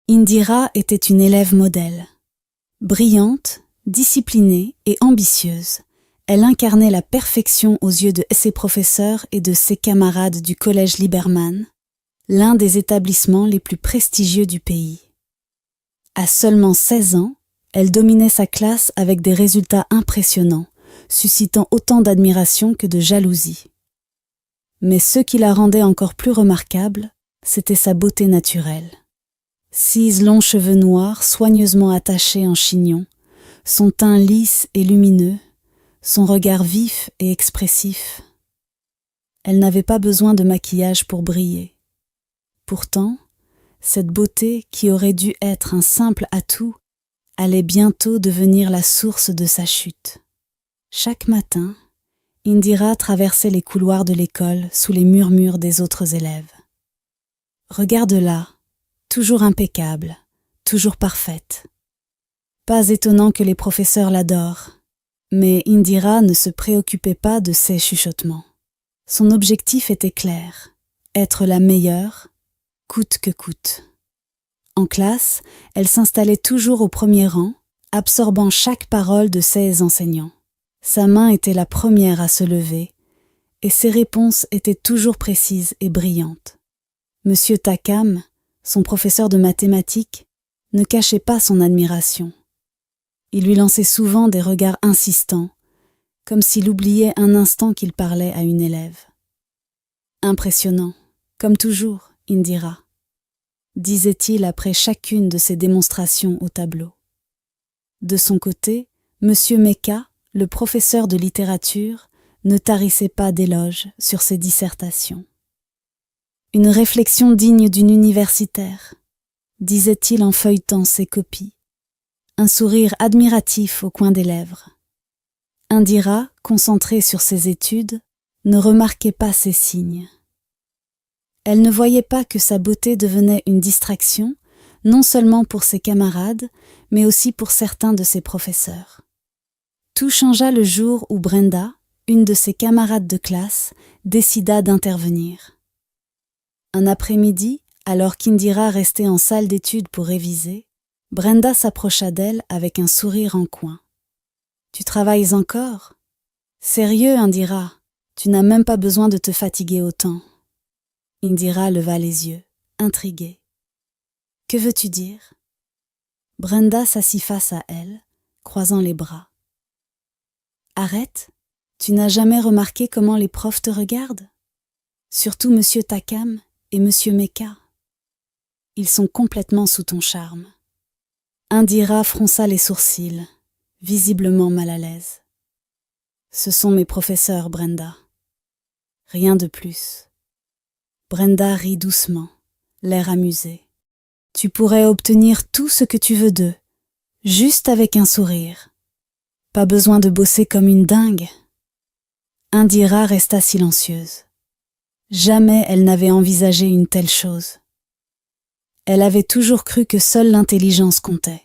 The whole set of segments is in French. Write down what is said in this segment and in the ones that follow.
Indira était une élève modèle. Brillante, disciplinée et ambitieuse, elle incarnait la perfection aux yeux de ses professeurs et de ses camarades du collège Liberman, l'un des établissements les plus prestigieux du pays. À seulement 16 ans, elle dominait sa classe avec des résultats impressionnants, suscitant autant d'admiration que de jalousie. Mais ce qui la rendait encore plus remarquable, c'était sa beauté naturelle. 6 longs cheveux noirs soigneusement attachés en chignon, son teint lisse et lumineux, son regard vif et expressif. Elle n'avait pas besoin de maquillage pour briller. Pourtant, cette beauté qui aurait dû être un simple atout allait bientôt devenir la source de sa chute. Chaque matin, Indira traversait les couloirs de l'école sous les murmures des autres élèves. Regarde-la, toujours impeccable, toujours parfaite. Pas étonnant que les professeurs l'adorent, mais Indira ne se préoccupait pas de ces chuchotements. Son objectif était clair, être la meilleure, coûte que coûte. En classe, elle s'installait toujours au premier rang, absorbant chaque parole de ses enseignants. Sa main était la première à se lever, et ses réponses étaient toujours précises et brillantes. Monsieur Takam, son professeur de mathématiques, ne cachait pas son admiration. Il lui lançait souvent des regards insistants, comme s'il oubliait un instant qu'il parlait à une élève. Impressionnant, comme toujours, Indira, disait-il après chacune de ses démonstrations au tableau. De son côté, Monsieur Meka, le professeur de littérature, ne tarissait pas d'éloges sur ses dissertations. Une réflexion digne d'une universitaire, disait-il en feuilletant ses copies, un sourire admiratif au coin des lèvres. Indira, concentrée sur ses études, ne remarquait pas ces signes. Elle ne voyait pas que sa beauté devenait une distraction, non seulement pour ses camarades, mais aussi pour certains de ses professeurs. Tout changea le jour où Brenda, une de ses camarades de classe, décida d'intervenir. Un après-midi, alors qu'Indira restait en salle d'études pour réviser, Brenda s'approcha d'elle avec un sourire en coin. « Tu travailles encore ? Sérieux, Indira, tu n'as même pas besoin de te fatiguer autant. » Indira leva les yeux, intriguée. « Que veux-tu dire ?» Brenda s'assit face à elle, croisant les bras. « Arrête, tu n'as jamais remarqué comment les profs te regardent ? Surtout Monsieur Takam et Monsieur Meka. Ils sont complètement sous ton charme. » Indira fronça les sourcils, visiblement mal à l'aise. « Ce sont mes professeurs, Brenda. Rien de plus. » Brenda rit doucement, l'air amusé. « Tu pourrais obtenir tout ce que tu veux d'eux, juste avec un sourire. Pas besoin de bosser comme une dingue. » Indira resta silencieuse. Jamais elle n'avait envisagé une telle chose. Elle avait toujours cru que seule l'intelligence comptait.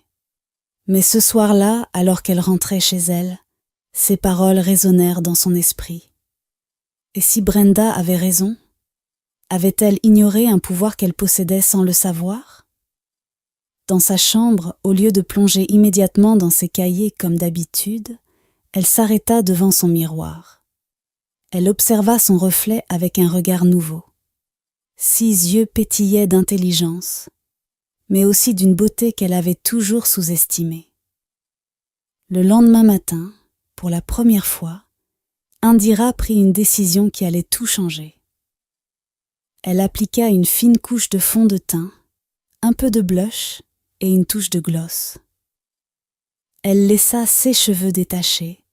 Mais ce soir-là, alors qu'elle rentrait chez elle, ces paroles résonnèrent dans son esprit. Et si Brenda avait raison ? Avait-elle ignoré un pouvoir qu'elle possédait sans le savoir ? Dans sa chambre, au lieu de plonger immédiatement dans ses cahiers comme d'habitude, elle s'arrêta devant son miroir. Elle observa son reflet avec un regard nouveau. 6 yeux pétillaient d'intelligence, mais aussi d'une beauté qu'elle avait toujours sous-estimée. Le lendemain matin, pour la première fois, Indira prit une décision qui allait tout changer. Elle appliqua une fine couche de fond de teint, un peu de blush et une touche de gloss. Elle laissa ses cheveux détachés,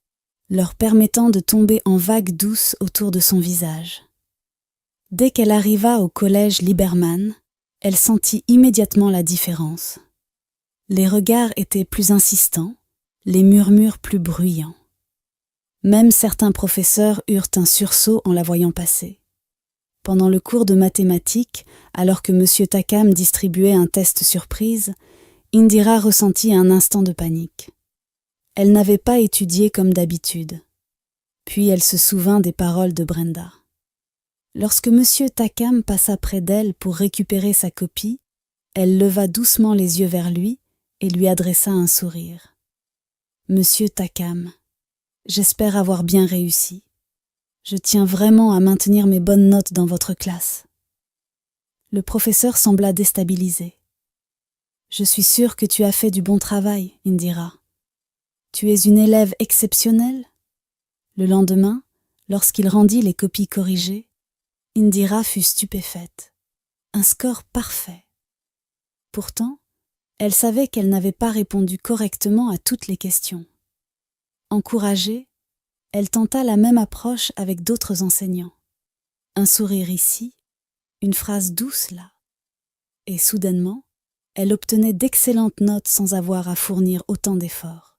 leur permettant de tomber en vagues douces autour de son visage. Dès qu'elle arriva au collège Liberman, elle sentit immédiatement la différence. Les regards étaient plus insistants, les murmures plus bruyants. Même certains professeurs eurent un sursaut en la voyant passer. Pendant le cours de mathématiques, alors que Monsieur Takam distribuait un test surprise, Indira ressentit un instant de panique. Elle n'avait pas étudié comme d'habitude. Puis elle se souvint des paroles de Brenda. Lorsque Monsieur Takam passa près d'elle pour récupérer sa copie, Elle leva doucement les yeux vers lui et lui adressa un sourire. « Monsieur Takam, j'espère avoir bien réussi. Je tiens vraiment à maintenir mes bonnes notes dans votre classe. » Le professeur sembla déstabilisé. « Je suis sûre que tu as fait du bon travail, Indira. Tu es une élève exceptionnelle. » Le lendemain, lorsqu'il rendit les copies corrigées, Indira fut stupéfaite. Un score parfait. Pourtant, elle savait qu'elle n'avait pas répondu correctement à toutes les questions. Encouragée, elle tenta la même approche avec d'autres enseignants. Un sourire ici, une phrase douce là. Et soudainement, elle obtenait d'excellentes notes sans avoir à fournir autant d'efforts.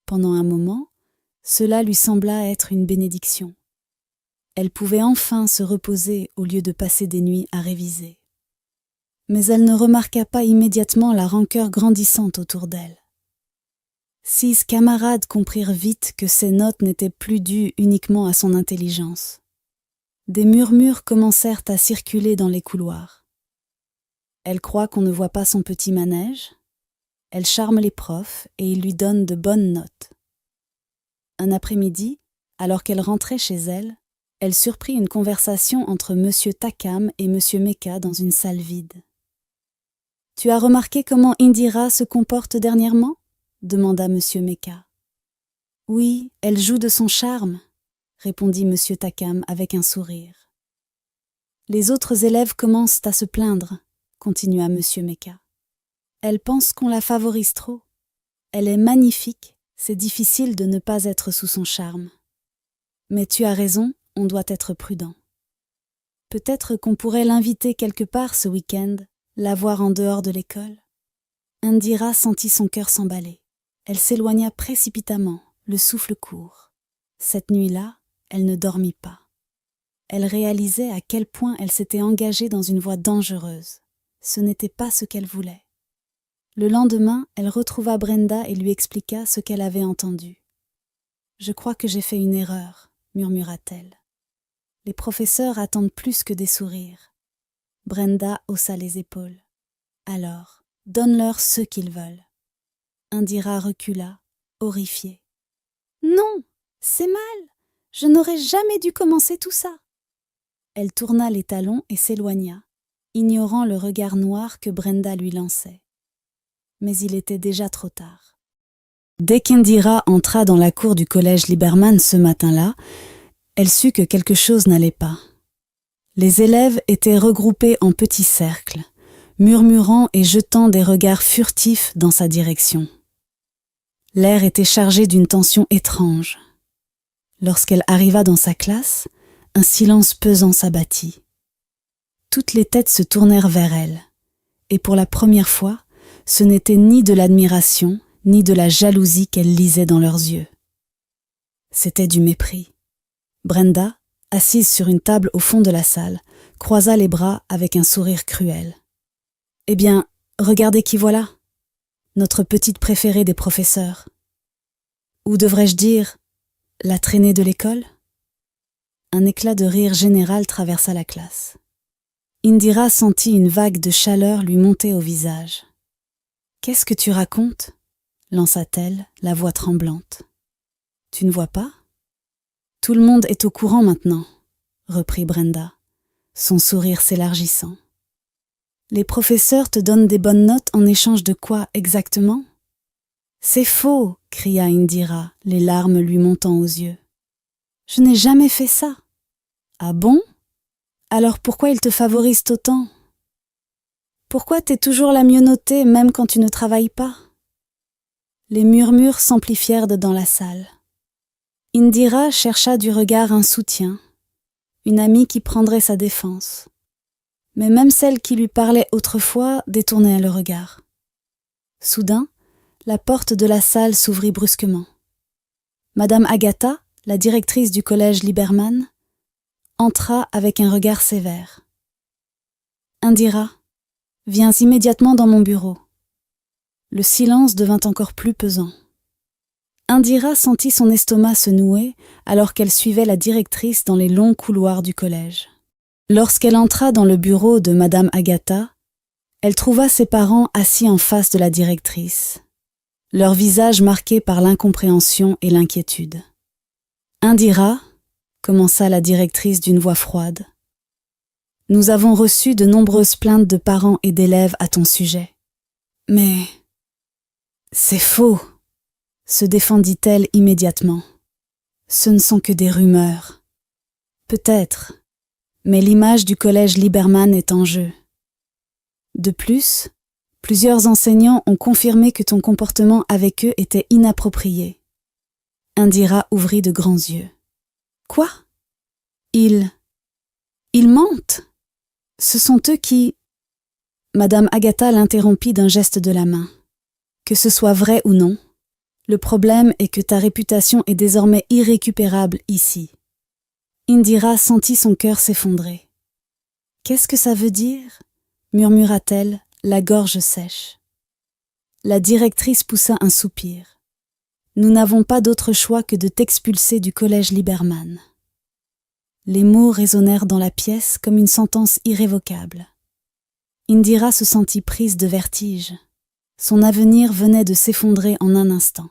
Pendant un moment, cela lui sembla être une bénédiction. Elle pouvait enfin se reposer au lieu de passer des nuits à réviser. Mais elle ne remarqua pas immédiatement la rancœur grandissante autour d'elle. 6 camarades comprirent vite que ses notes n'étaient plus dues uniquement à son intelligence. Des murmures commencèrent à circuler dans les couloirs. Elle croit qu'on ne voit pas son petit manège. Elle charme les profs et ils lui donnent de bonnes notes. Un après-midi, alors qu'elle rentrait chez elle, elle surprit une conversation entre Monsieur Takam et Monsieur Meka dans une salle vide. « Tu as remarqué comment Indira se comporte dernièrement ?» demanda Monsieur Meka. « Oui, elle joue de son charme, » répondit Monsieur Takam avec un sourire. « Les autres élèves commencent à se plaindre, » continua Monsieur Meka. « Elle pense qu'on la favorise trop. Elle est magnifique, c'est difficile de ne pas être sous son charme. Mais tu as raison, on doit être prudent. Peut-être qu'on pourrait l'inviter quelque part ce week-end, la voir en dehors de l'école. » Indira sentit son cœur s'emballer. Elle s'éloigna précipitamment, le souffle court. Cette nuit-là, elle ne dormit pas. Elle réalisait à quel point elle s'était engagée dans une voie dangereuse. Ce n'était pas ce qu'elle voulait. Le lendemain, elle retrouva Brenda et lui expliqua ce qu'elle avait entendu. « Je crois que j'ai fait une erreur, » murmura-t-elle. « Les professeurs attendent plus que des sourires. » Brenda haussa les épaules. « Alors, donne-leur ce qu'ils veulent. » Indira recula, horrifiée. « Non, c'est mal. Je n'aurais jamais dû commencer tout ça. » Elle tourna les talons et s'éloigna, ignorant le regard noir que Brenda lui lançait. Mais il était déjà trop tard. Dès qu'Indira entra dans la cour du collège Liberman ce matin-là, elle sut que quelque chose n'allait pas. Les élèves étaient regroupés en petits cercles, murmurant et jetant des regards furtifs dans sa direction. L'air était chargé d'une tension étrange. Lorsqu'elle arriva dans sa classe, un silence pesant s'abattit. Toutes les têtes se tournèrent vers elle, et pour la première fois, ce n'était ni de l'admiration, ni de la jalousie qu'elle lisait dans leurs yeux. C'était du mépris. Brenda, assise sur une table au fond de la salle, croisa les bras avec un sourire cruel. « Eh bien, regardez qui voilà, notre petite préférée des professeurs. Ou devrais-je dire, la traînée de l'école ?» Un éclat de rire général traversa la classe. Indira sentit une vague de chaleur lui monter au visage. « Qu'est-ce que tu racontes ?» lança-t-elle, la voix tremblante. « Tu ne vois pas ? Tout le monde est au courant maintenant, » reprit Brenda, son sourire s'élargissant. « Les professeurs te donnent des bonnes notes en échange de quoi exactement ? » « C'est faux !» cria Indira, les larmes lui montant aux yeux. « Je n'ai jamais fait ça. »« Ah bon ? Alors pourquoi ils te favorisent autant ? Pourquoi t'es toujours la mieux notée même quand tu ne travailles pas ?» Les murmures s'amplifièrent dans la salle. Indira chercha du regard un soutien, une amie qui prendrait sa défense. Mais même celle qui lui parlait autrefois détournait le regard. Soudain, la porte de la salle s'ouvrit brusquement. Madame Agatha, la directrice du collège Liberman, entra avec un regard sévère. « Indira, viens immédiatement dans mon bureau. » Le silence devint encore plus pesant. Indira sentit son estomac se nouer alors qu'elle suivait la directrice dans les longs couloirs du collège. Lorsqu'elle entra dans le bureau de Madame Agatha, Elle trouva ses parents assis en face de la directrice, leurs visages marqués par l'incompréhension et l'inquiétude. « Indira, » commença la directrice d'une voix froide, « nous avons reçu de nombreuses plaintes de parents et d'élèves à ton sujet. »« Mais c'est faux !» se défendit-elle immédiatement. « Ce ne sont que des rumeurs. »« Peut-être, mais l'image du collège Liberman est en jeu. De plus, plusieurs enseignants ont confirmé que ton comportement avec eux était inapproprié. » Indira ouvrit de grands yeux. « Quoi ? Ils mentent. Ce sont eux qui… » Madame Agatha l'interrompit d'un geste de la main. « Que ce soit vrai ou non, le problème est que ta réputation est désormais irrécupérable ici. » Indira sentit son cœur s'effondrer. « Qu'est-ce que ça veut dire ?» murmura-t-elle, la gorge sèche. La directrice poussa un soupir. « Nous n'avons pas d'autre choix que de t'expulser du collège Liberman. » Les mots résonnèrent dans la pièce comme une sentence irrévocable. Indira se sentit prise de vertige. Son avenir venait de s'effondrer en un instant.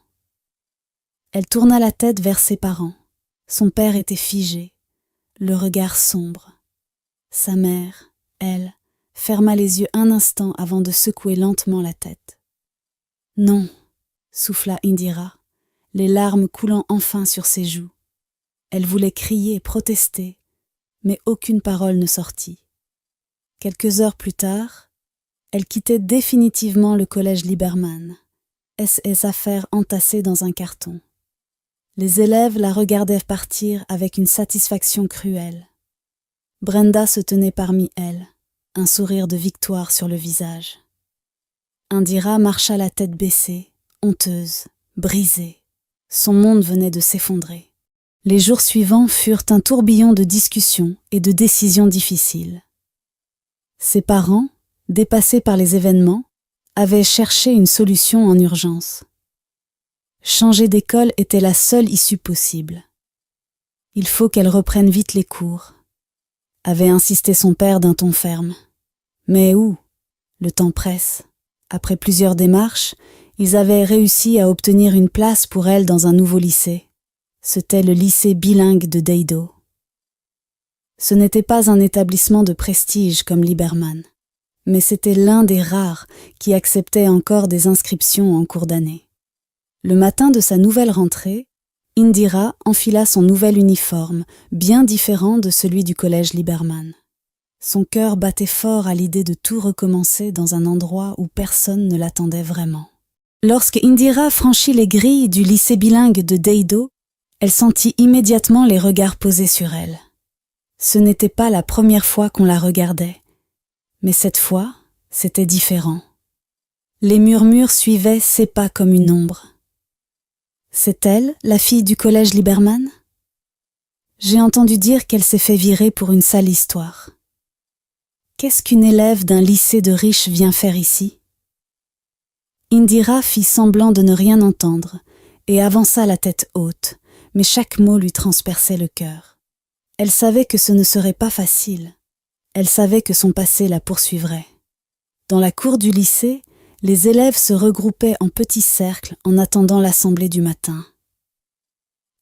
Elle tourna la tête vers ses parents. Son père était figé, le regard sombre. Sa mère, elle, ferma les yeux un instant avant de secouer lentement la tête. « Non !» souffla Indira, les larmes coulant enfin sur ses joues. Elle voulait crier, protester, mais aucune parole ne sortit. Quelques heures plus tard, elle quittait définitivement le collège Liberman, ses affaires entassées dans un carton. Les élèves la regardaient partir avec une satisfaction cruelle. Brenda se tenait parmi elles, un sourire de victoire sur le visage. Indira marcha la tête baissée, honteuse, brisée. Son monde venait de s'effondrer. Les jours suivants furent un tourbillon de discussions et de décisions difficiles. Ses parents, dépassés par les événements, avaient cherché une solution en urgence. Changer d'école était la seule issue possible. Il faut qu'elle reprenne vite les cours, avait insisté son père d'un ton ferme. Mais où ? Le temps presse. Après plusieurs démarches, ils avaient réussi à obtenir une place pour elle dans un nouveau lycée. C'était le lycée bilingue de Deido. Ce n'était pas un établissement de prestige comme Liberman, mais c'était l'un des rares qui acceptait encore des inscriptions en cours d'année. Le matin de sa nouvelle rentrée, Indira enfila son nouvel uniforme, bien différent de celui du collège Liberman. Son cœur battait fort à l'idée de tout recommencer dans un endroit où personne ne l'attendait vraiment. Lorsque Indira franchit les grilles du lycée bilingue de Deido, elle sentit immédiatement les regards posés sur elle. Ce n'était pas la première fois qu'on la regardait, mais cette fois, c'était différent. Les murmures suivaient ses pas comme une ombre. C'est elle, la fille du collège Liberman ? J'ai entendu dire qu'elle s'est fait virer pour une sale histoire. Qu'est-ce qu'une élève d'un lycée de riches vient faire ici ? Indira fit semblant de ne rien entendre et avança la tête haute, mais chaque mot lui transperçait le cœur. Elle savait que ce ne serait pas facile. Elle savait que son passé la poursuivrait. Dans la cour du lycée, les élèves se regroupaient en petits cercles en attendant l'assemblée du matin.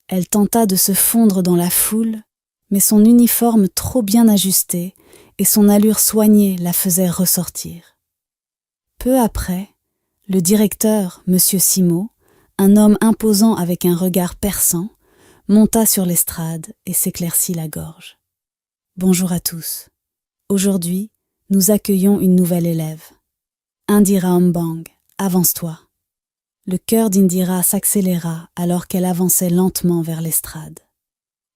Elle tenta de se fondre dans la foule, mais son uniforme trop bien ajusté et son allure soignée la faisaient ressortir. Peu après, le directeur, M. Simo, un homme imposant avec un regard perçant, monta sur l'estrade et s'éclaircit la gorge. « Bonjour à tous. Aujourd'hui, nous accueillons une nouvelle élève. Indira Ambang, avance-toi. » Le cœur d'Indira s'accéléra alors qu'elle avançait lentement vers l'estrade.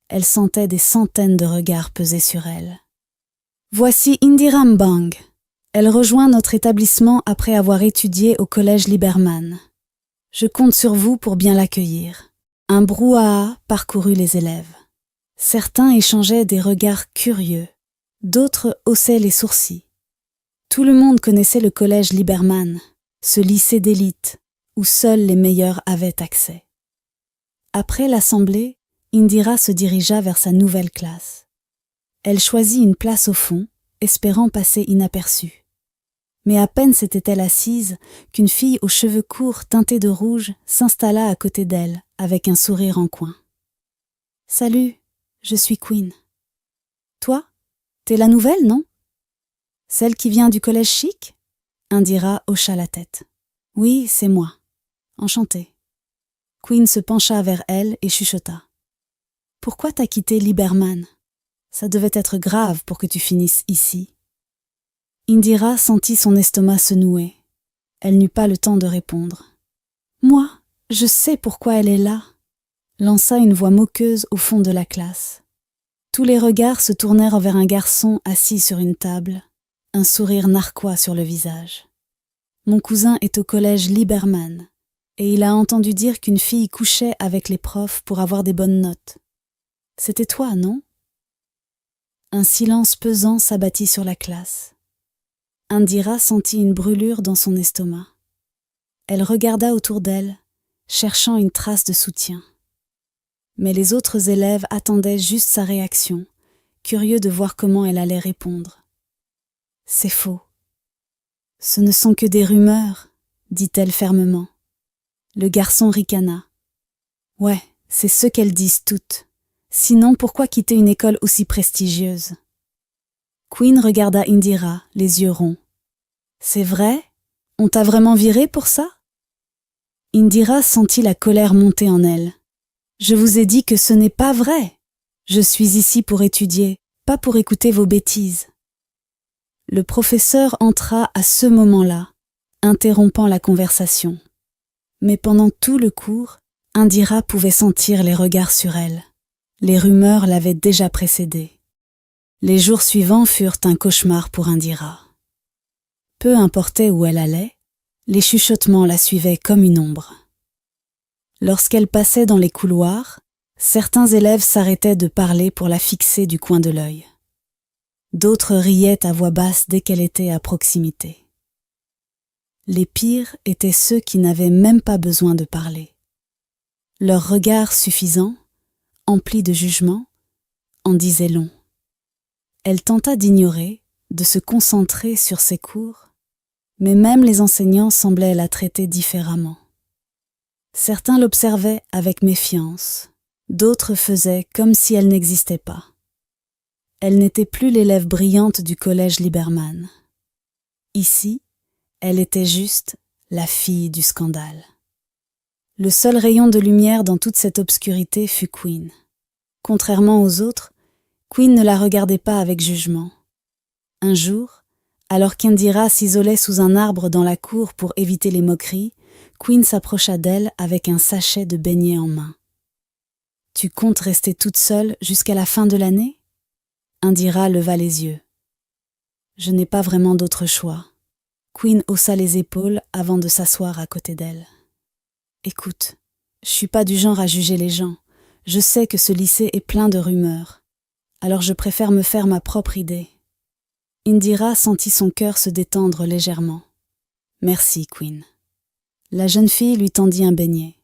Elle sentait des centaines de regards peser sur elle. « Voici Indira Ambang. Elle rejoint notre établissement après avoir étudié au collège Liberman. Je compte sur vous pour bien l'accueillir. » Un brouhaha parcourut les élèves. Certains échangeaient des regards curieux, d'autres haussaient les sourcils. Tout le monde connaissait le collège Liberman, ce lycée d'élite où seuls les meilleurs avaient accès. Après l'assemblée, Indira se dirigea vers sa nouvelle classe. Elle choisit une place au fond, espérant passer inaperçue. Mais à peine s'était-elle assise qu'une fille aux cheveux courts teintés de rouge s'installa à côté d'elle, avec un sourire en coin. « Salut, je suis Queen. »« Toi, t'es la nouvelle, non ? Celle qui vient du collège chic ?» Indira hocha la tête. « Oui, c'est moi. Enchantée. » Queen se pencha vers elle et chuchota. « Pourquoi t'as quitté Liberman ? Ça devait être grave pour que tu finisses ici. » Indira sentit son estomac se nouer. Elle n'eut pas le temps de répondre. « Moi, je sais pourquoi elle est là », lança une voix moqueuse au fond de la classe. Tous les regards se tournèrent vers un garçon assis sur une table, un sourire narquois sur le visage. « Mon cousin est au collège Liberman, et il a entendu dire qu'une fille couchait avec les profs pour avoir des bonnes notes. C'était toi, non ?» Un silence pesant s'abattit sur la classe. Indira sentit une brûlure dans son estomac. Elle regarda autour d'elle, cherchant une trace de soutien. Mais les autres élèves attendaient juste sa réaction, curieux de voir comment elle allait répondre. « C'est faux. Ce ne sont que des rumeurs, » dit-elle fermement. Le garçon ricana. « Ouais, c'est ce qu'elles disent toutes. Sinon, pourquoi quitter une école aussi prestigieuse ?» Queen regarda Indira, les yeux ronds. « C'est vrai ? On t'a vraiment viré pour ça ?» Indira sentit la colère monter en elle. « Je vous ai dit que ce n'est pas vrai. Je suis ici pour étudier, pas pour écouter vos bêtises. » Le professeur entra à ce moment-là, interrompant la conversation. Mais pendant tout le cours, Indira pouvait sentir les regards sur elle. Les rumeurs l'avaient déjà précédée. Les jours suivants furent un cauchemar pour Indira. Peu importait où elle allait, les chuchotements la suivaient comme une ombre. Lorsqu'elle passait dans les couloirs, certains élèves s'arrêtaient de parler pour la fixer du coin de l'œil. D'autres riaient à voix basse dès qu'elle était à proximité. Les pires étaient ceux qui n'avaient même pas besoin de parler. Leur regard suffisant, empli de jugement, en disait long. Elle tenta d'ignorer, de se concentrer sur ses cours, mais même les enseignants semblaient la traiter différemment. Certains l'observaient avec méfiance, d'autres faisaient comme si elle n'existait pas. Elle n'était plus l'élève brillante du collège Liberman. Ici, elle était juste la fille du scandale. Le seul rayon de lumière dans toute cette obscurité fut Queen. Contrairement aux autres, Queen ne la regardait pas avec jugement. Un jour, alors qu'Indira s'isolait sous un arbre dans la cour pour éviter les moqueries, Queen s'approcha d'elle avec un sachet de beignets en main. « Tu comptes rester toute seule jusqu'à la fin de l'année ?» Indira leva les yeux. « Je n'ai pas vraiment d'autre choix. » Queen haussa les épaules avant de s'asseoir à côté d'elle. « Écoute, je suis pas du genre à juger les gens. Je sais que ce lycée est plein de rumeurs. Alors je préfère me faire ma propre idée. » Indira sentit son cœur se détendre légèrement. « Merci, Queen. » La jeune fille lui tendit un beignet.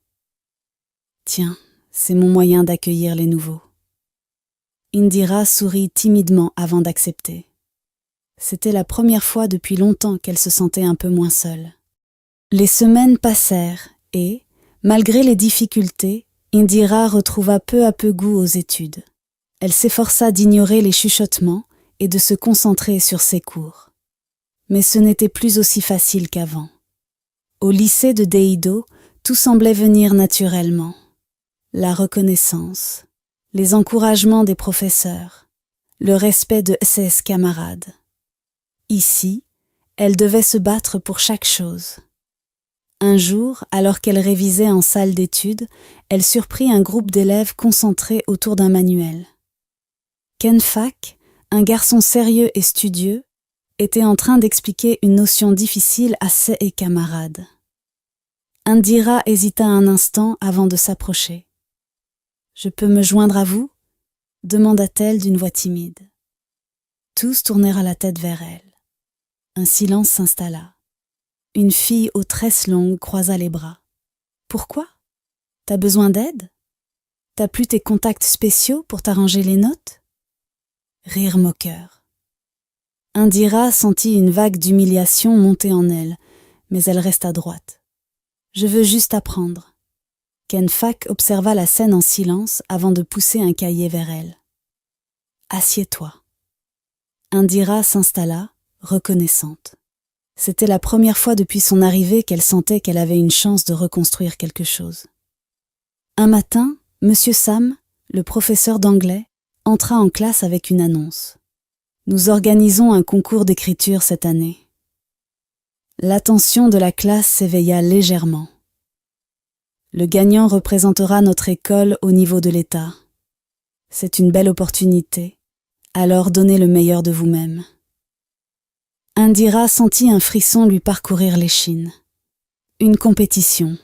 « Tiens, c'est mon moyen d'accueillir les nouveaux. » Indira sourit timidement avant d'accepter. C'était la première fois depuis longtemps qu'elle se sentait un peu moins seule. Les semaines passèrent et, malgré les difficultés, Indira retrouva peu à peu goût aux études. Elle s'efforça d'ignorer les chuchotements et de se concentrer sur ses cours. Mais ce n'était plus aussi facile qu'avant. Au lycée de Deido, tout semblait venir naturellement. La reconnaissance, les encouragements des professeurs, le respect de ses camarades. Ici, elle devait se battre pour chaque chose. Un jour, alors qu'elle révisait en salle d'études, elle surprit un groupe d'élèves concentrés autour d'un manuel. Ken Fak, un garçon sérieux et studieux, était en train d'expliquer une notion difficile à ses camarades. Indira hésita un instant avant de s'approcher. « Je peux me joindre à vous ?» demanda-t-elle d'une voix timide. Tous tournèrent la tête vers elle. Un silence s'installa. Une fille aux tresses longues croisa les bras. « Pourquoi ? T'as besoin d'aide ? T'as plus tes contacts spéciaux pour t'arranger les notes ?» Rire moqueur. Indira sentit une vague d'humiliation monter en elle, mais elle resta droite. « Je veux juste apprendre. » Ken Fak observa la scène en silence avant de pousser un cahier vers elle. « Assieds-toi. » Indira s'installa, reconnaissante. C'était la première fois depuis son arrivée qu'elle sentait qu'elle avait une chance de reconstruire quelque chose. Un matin, Monsieur Sam, le professeur d'anglais, entra en classe avec une annonce. « Nous organisons un concours d'écriture cette année. » L'attention de la classe s'éveilla légèrement. « Le gagnant représentera notre école au niveau de l'État. C'est une belle opportunité, alors donnez le meilleur de vous-même. » Indira sentit un frisson lui parcourir l'échine. Une compétition.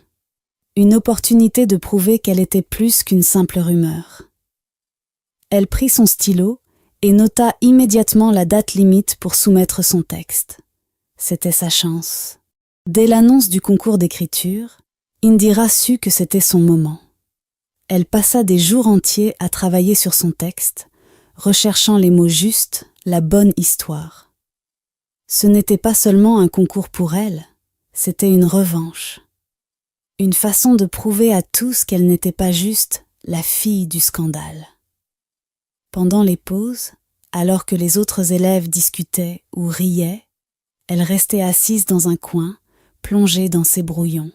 Une opportunité de prouver qu'elle était plus qu'une simple rumeur. Elle prit son stylo et nota immédiatement la date limite pour soumettre son texte. C'était sa chance. Dès l'annonce du concours d'écriture, Indira sut que c'était son moment. Elle passa des jours entiers à travailler sur son texte, recherchant les mots justes, la bonne histoire. Ce n'était pas seulement un concours pour elle, c'était une revanche. Une façon de prouver à tous qu'elle n'était pas juste la fille du scandale. Pendant les pauses, alors que les autres élèves discutaient ou riaient, elle restait assise dans un coin, plongée dans ses brouillons.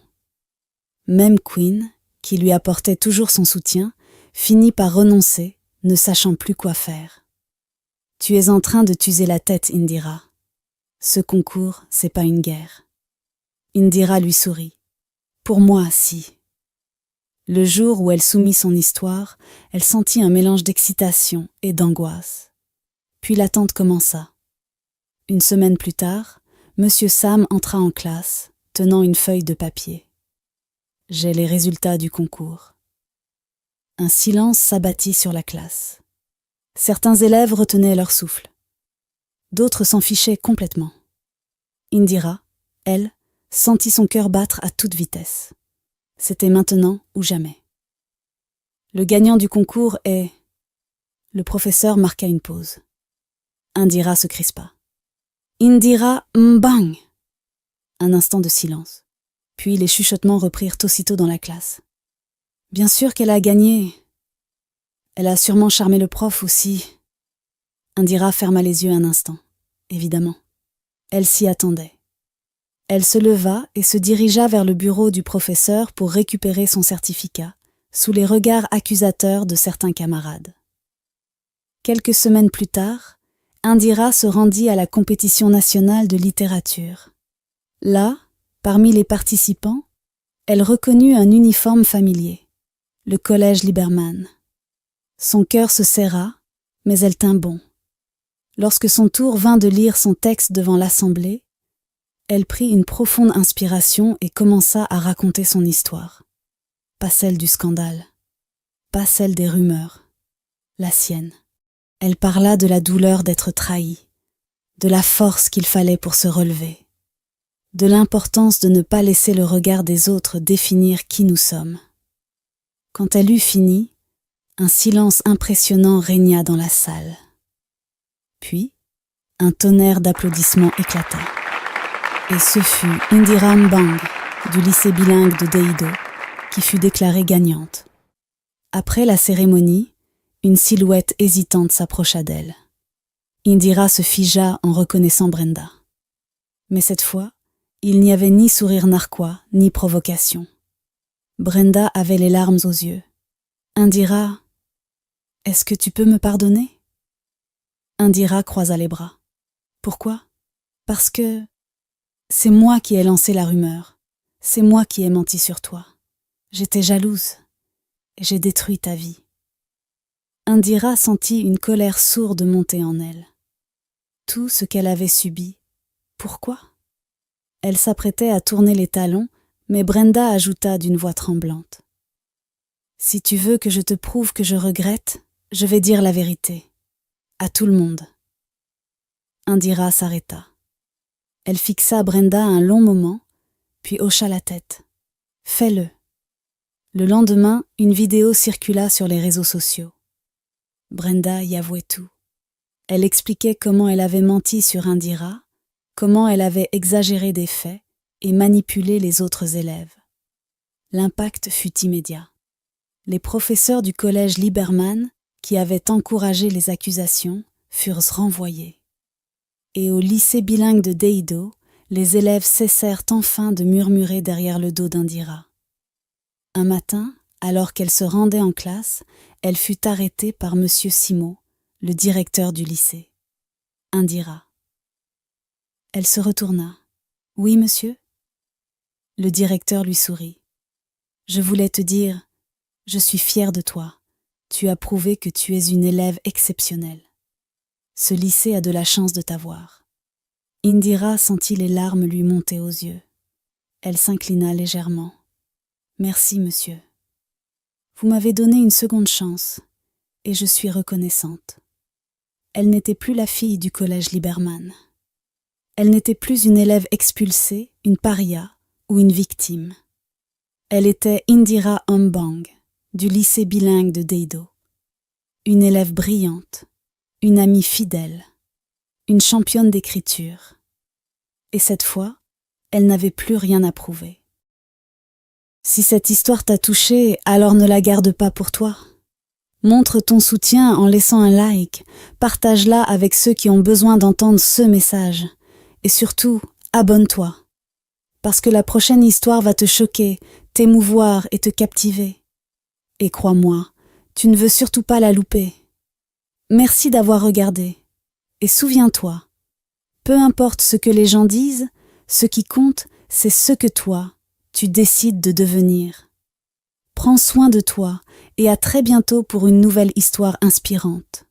Même Queen, qui lui apportait toujours son soutien, finit par renoncer, ne sachant plus quoi faire. « Tu es en train de t'user la tête, Indira. Ce concours, c'est pas une guerre. » Indira lui sourit. « Pour moi, si. » Le jour où elle soumit son histoire, elle sentit un mélange d'excitation et d'angoisse. Puis l'attente commença. Une semaine plus tard, Monsieur Sam entra en classe, tenant une feuille de papier. « J'ai les résultats du concours. » Un silence s'abattit sur la classe. Certains élèves retenaient leur souffle. D'autres s'en fichaient complètement. Indira, elle, sentit son cœur battre à toute vitesse. C'était maintenant ou jamais. Le gagnant du concours est... Le professeur marqua une pause. Indira se crispa. Indira Mbang. Un instant de silence. Puis les chuchotements reprirent aussitôt dans la classe. Bien sûr qu'elle a gagné. Elle a sûrement charmé le prof aussi. Indira ferma les yeux un instant. Évidemment. Elle s'y attendait. Elle se leva et se dirigea vers le bureau du professeur pour récupérer son certificat, sous les regards accusateurs de certains camarades. Quelques semaines plus tard, Indira se rendit à la compétition nationale de littérature. Là, parmi les participants, elle reconnut un uniforme familier, le collège Liberman. Son cœur se serra, mais elle tint bon. Lorsque son tour vint de lire son texte devant l'assemblée, elle prit une profonde inspiration et commença à raconter son histoire. Pas celle du scandale, pas celle des rumeurs, la sienne. Elle parla de la douleur d'être trahie, de la force qu'il fallait pour se relever, de l'importance de ne pas laisser le regard des autres définir qui nous sommes. Quand elle eut fini, un silence impressionnant régna dans la salle. Puis, un tonnerre d'applaudissements éclata. Et ce fut Indira Mbang, du lycée bilingue de Deido, qui fut déclarée gagnante. Après la cérémonie, une silhouette hésitante s'approcha d'elle. Indira se figea en reconnaissant Brenda. Mais cette fois, il n'y avait ni sourire narquois, ni provocation. Brenda avait les larmes aux yeux. « Indira, est-ce que tu peux me pardonner ?» Indira croisa les bras. « Pourquoi ? Parce que... c'est moi qui ai lancé la rumeur. C'est moi qui ai menti sur toi. J'étais jalouse. Et j'ai détruit ta vie. » Indira sentit une colère sourde monter en elle. Tout ce qu'elle avait subi. Pourquoi ? Elle s'apprêtait à tourner les talons, mais Brenda ajouta d'une voix tremblante. « Si tu veux que je te prouve que je regrette, je vais dire la vérité. À tout le monde. » Indira s'arrêta. Elle fixa Brenda un long moment, puis hocha la tête. « Fais-le. » Le lendemain, une vidéo circula sur les réseaux sociaux. Brenda y avouait tout. Elle expliquait comment elle avait menti sur Indira, comment elle avait exagéré des faits et manipulé les autres élèves. L'impact fut immédiat. Les professeurs du collège Lieberman, qui avaient encouragé les accusations, furent renvoyés. Et au lycée bilingue de Deido, les élèves cessèrent enfin de murmurer derrière le dos d'Indira. Un matin, alors qu'elle se rendait en classe, elle fut arrêtée par M. Simo, le directeur du lycée. Indira. Elle se retourna. « Oui, monsieur ?» Le directeur lui sourit. « Je voulais te dire, je suis fier de toi. Tu as prouvé que tu es une élève exceptionnelle. Ce lycée a de la chance de t'avoir. » Indira sentit les larmes lui monter aux yeux. Elle s'inclina légèrement. « Merci, monsieur. Vous m'avez donné une seconde chance, et je suis reconnaissante. » Elle n'était plus la fille du collège Lieberman. Elle n'était plus une élève expulsée, une paria ou une victime. Elle était Indira Ombang, du lycée bilingue de Deido. Une élève brillante, une amie fidèle, une championne d'écriture. Et cette fois, elle n'avait plus rien à prouver. Si cette histoire t'a touché, alors ne la garde pas pour toi. Montre ton soutien en laissant un like, partage-la avec ceux qui ont besoin d'entendre ce message. Et surtout, abonne-toi. Parce que la prochaine histoire va te choquer, t'émouvoir et te captiver. Et crois-moi, tu ne veux surtout pas la louper. Merci d'avoir regardé. Et souviens-toi, peu importe ce que les gens disent, ce qui compte, c'est ce que toi, tu décides de devenir. Prends soin de toi et à très bientôt pour une nouvelle histoire inspirante.